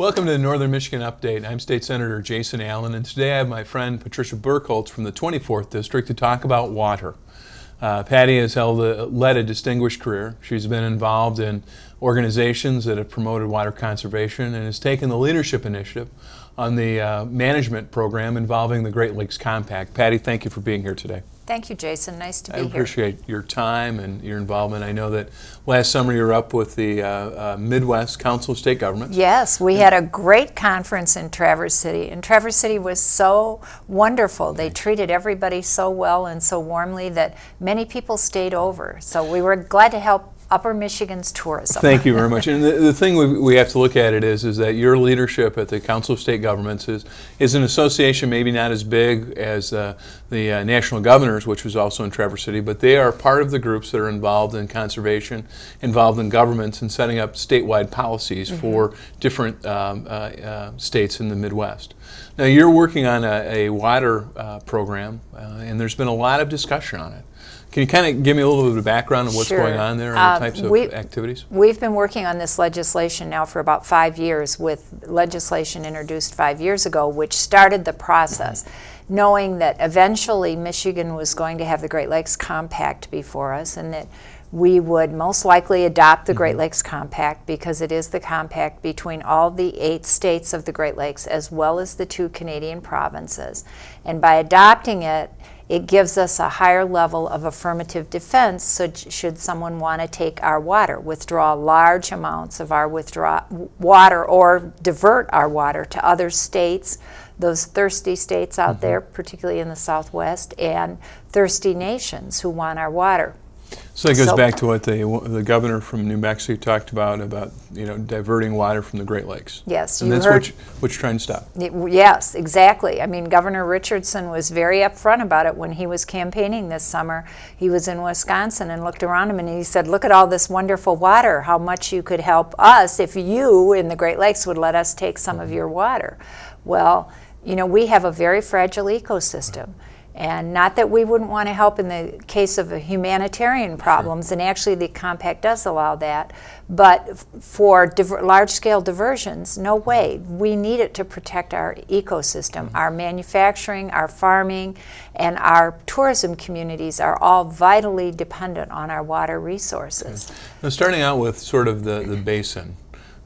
Welcome to the Northern Michigan Update. I'm State Senator Jason Allen, and today I have my friend Patricia Birkholz from the 24th District to talk about water. Patty has led a distinguished career. She's been involved in organizations that have promoted water conservation and has taken the leadership initiative on the management program involving the Great Lakes Compact. Patty, thank you for being here today. Thank you, Jason. Nice to be here. I appreciate your time and your involvement. I know that last summer you were up with the Midwest Council of State Governments. Yes, we had a great conference in Traverse City, and Traverse City was so wonderful. They treated everybody so well and so warmly that many people stayed over. So we were glad to help Upper Michigan's tourism. Thank you very much. And the thing we have to look at it is that your leadership at the Council of State Governments is an association maybe not as big as the National Governors, which was also in Traverse City, but they are part of the groups that are involved in conservation, involved in governments, and setting up statewide policies for different states in the Midwest. Now you're working on a water program, and there's been a lot of discussion on it. Can you kind of give me a little bit of background on what's going on there and the types of activities? We've been working on this legislation now for about 5 years, with legislation introduced 5 years ago, which started the process, knowing that eventually Michigan was going to have the Great Lakes Compact before us, and that we would most likely adopt the Great Lakes Compact because it is the compact between all the 8 states of the Great Lakes as well as the 2 Canadian provinces. And by adopting it, it gives us a higher level of affirmative defense, so should someone want to take our water, withdraw large amounts of our water, or divert our water to other states, those thirsty states out there, particularly in the Southwest, and thirsty nations who want our water. So it goes back to what the governor from New Mexico talked about diverting water from the Great Lakes. Yes, and that's what you're trying to stop. Yes, exactly. I mean, Governor Richardson was very upfront about it when he was campaigning this summer. He was in Wisconsin and looked around him and he said, "Look at all this wonderful water. How much you could help us if you in the Great Lakes would let us take some of your water." Well, we have a very fragile ecosystem. And not that we wouldn't want to help in the case of humanitarian problems, and actually the compact does allow that, but for large-scale diversions, no way. We need it to protect our ecosystem. Our manufacturing, our farming, and our tourism communities are all vitally dependent on our water resources. Now, starting out with sort of the basin.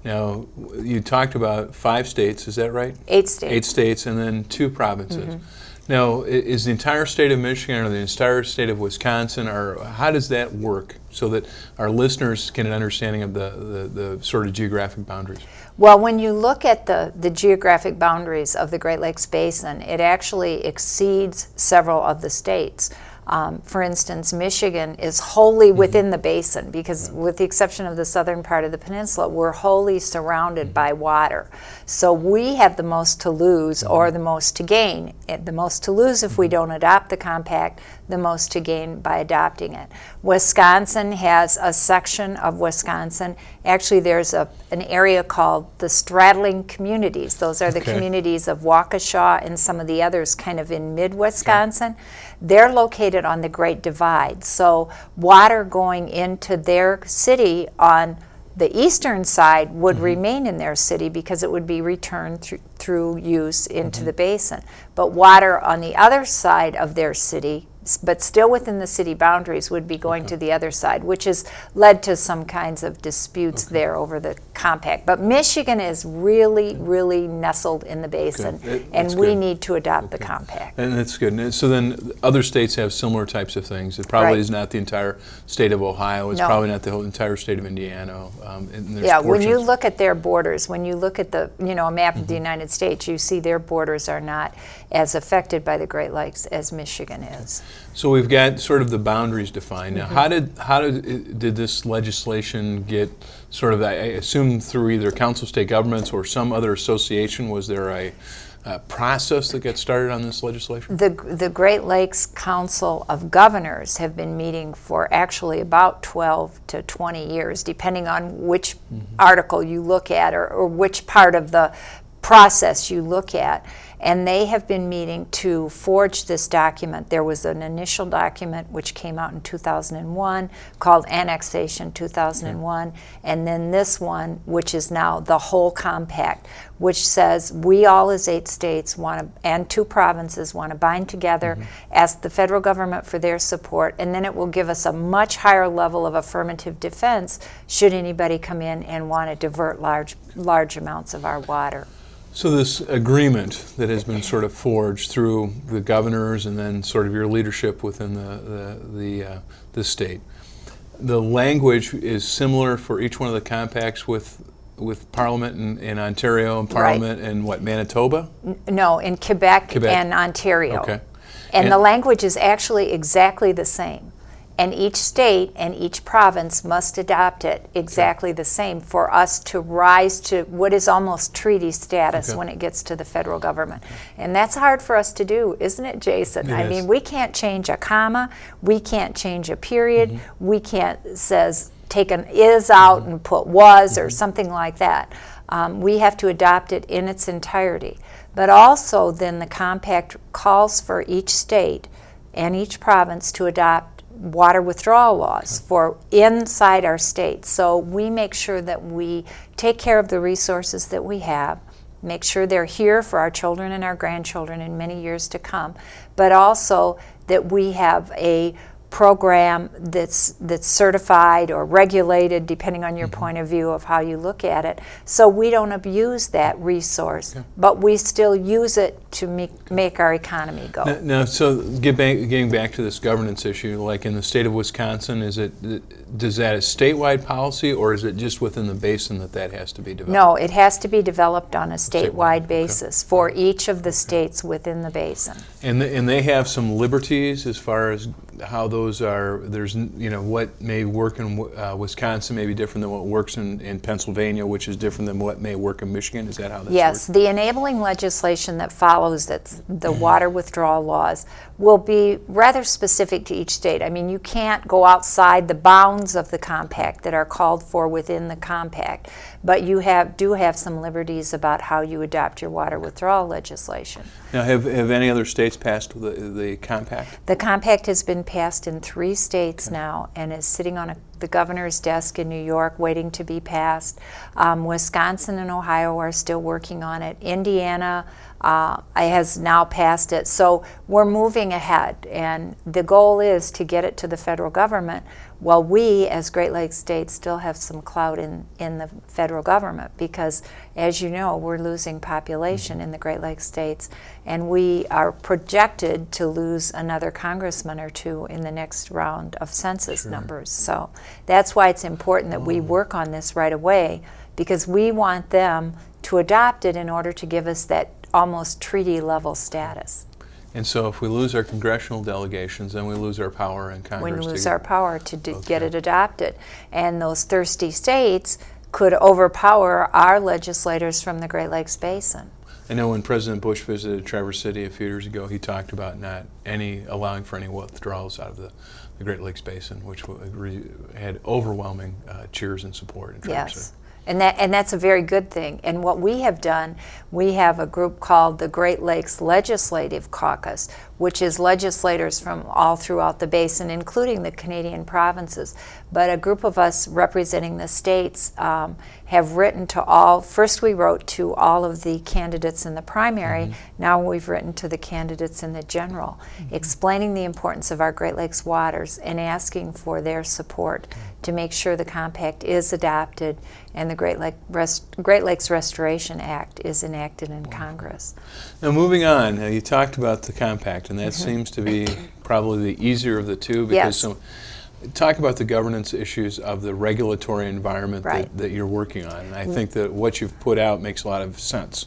Now, you talked about 5 states, is that right? 8 states. 8 states, and then 2 provinces. Now, is the entire state of Michigan or the entire state of Wisconsin, or how does that work so that our listeners get an understanding of the sort of geographic boundaries? Well, when you look at the geographic boundaries of the Great Lakes Basin, it actually exceeds several of the states. For instance, Michigan is wholly within the basin because, with the exception of the southern part of the peninsula, we're wholly surrounded by water. So we have the most to lose or the most to gain. The most to lose if we don't adopt the compact, the most to gain by adopting it. Wisconsin has a section of Wisconsin. Actually, there's an area called the straddling communities. Those are the communities of Waukesha and some of the others kind of in mid-Wisconsin. They're located on the Great Divide, so water going into their city on the eastern side would remain in their city because it would be returned through use into the basin. But water on the other side of their city, but still within the city boundaries, would be going to the other side, which has led to some kinds of disputes there over the compact. But Michigan is really, really nestled in the basin, and we need to adopt the compact. And that's good. And so then other states have similar types of things. It probably is not the entire state of Ohio. It's probably not the whole entire state of Indiana. When you look at their borders, when you look at the a map of the United States, you see their borders are not as affected by the Great Lakes as Michigan is. So we've got sort of the boundaries defined. Now, how did this legislation get sort of, I assume, through either council of state governments or some other association? Was there a process that got started on this legislation? The Great Lakes Council of Governors have been meeting for actually about 12 to 20 years, depending on which article you look at or which part of the process you look at. And they have been meeting to forge this document. There was an initial document which came out in 2001 called Annexation 2001, and then this one, which is now the whole compact, which says we all as 8 states want to, and 2 provinces want to bind together, ask the federal government for their support, and then it will give us a much higher level of affirmative defense should anybody come in and want to divert large amounts of our water. So this agreement that has been sort of forged through the governors and then sort of your leadership within the state, the language is similar for each one of the compacts with Parliament in Ontario and Parliament in what, Manitoba? No, in Quebec and Ontario. Okay. And the language is actually exactly the same. And each state and each province must adopt it exactly the same for us to rise to what is almost treaty status when it gets to the federal government. And that's hard for us to do, isn't it, Jason? I mean, we can't change a comma, we can't change a period, we can't take an is out and put was or something like that. We have to adopt it in its entirety. But also then the compact calls for each state and each province to adopt water withdrawal laws for inside our state. So we make sure that we take care of the resources that we have, make sure they're here for our children and our grandchildren in many years to come, but also that we have a program that's certified or regulated, depending on your point of view of how you look at it, so we don't abuse that resource, but we still use it to make our economy go. Now, so getting back to this governance issue, like in the state of Wisconsin, does that a statewide policy, or is it just within the basin that has to be developed? No, it has to be developed on a statewide basis for each of the states within the basin. And they have some liberties as far as how those are. There's, what may work in Wisconsin may be different than what works in Pennsylvania, which is different than what may work in Michigan. Is that how that works? Yes, the enabling legislation that follows the water withdrawal laws will be rather specific to each state. I mean, you can't go outside the bounds of the compact that are called for within the compact, but you do have some liberties about how you adopt your water withdrawal legislation. Now, have any other states passed the compact? The compact has been passed in 3 states now and is sitting on the governor's desk in New York waiting to be passed. Wisconsin and Ohio are still working on it. Indiana has now passed it. So we're moving ahead, and the goal is to get it to the federal government, while we as Great Lakes states still have some clout in the federal government, because as you know, we're losing population in the Great Lakes states, and we are projected to lose another congressman or 2 in the next round of census numbers. So that's why it's important that we work on this right away, because we want them to adopt it in order to give us that almost treaty level status. And so if we lose our congressional delegations, then we lose our power in Congress. We lose our power to get it adopted. And those thirsty states could overpower our legislators from the Great Lakes Basin. I know when President Bush visited Traverse City a few years ago, he talked about not allowing for any withdrawals out of the Great Lakes Basin, which had overwhelming cheers and support in Traverse City. And that's a very good thing. And what we have done, we have a group called the Great Lakes Legislative Caucus, which is legislators from all throughout the basin, including the Canadian provinces. But a group of us representing the states have written to first we wrote to all of the candidates in the primary, now we've written to the candidates in the general, explaining the importance of our Great Lakes waters and asking for their support to make sure the compact is adopted and the Great Lakes Restoration Act is enacted in Congress. Now, moving on, you talked about the compact, and that seems to be probably the easier of the two, because talk about the governance issues of the regulatory environment that you're working on. And I think that what you've put out makes a lot of sense.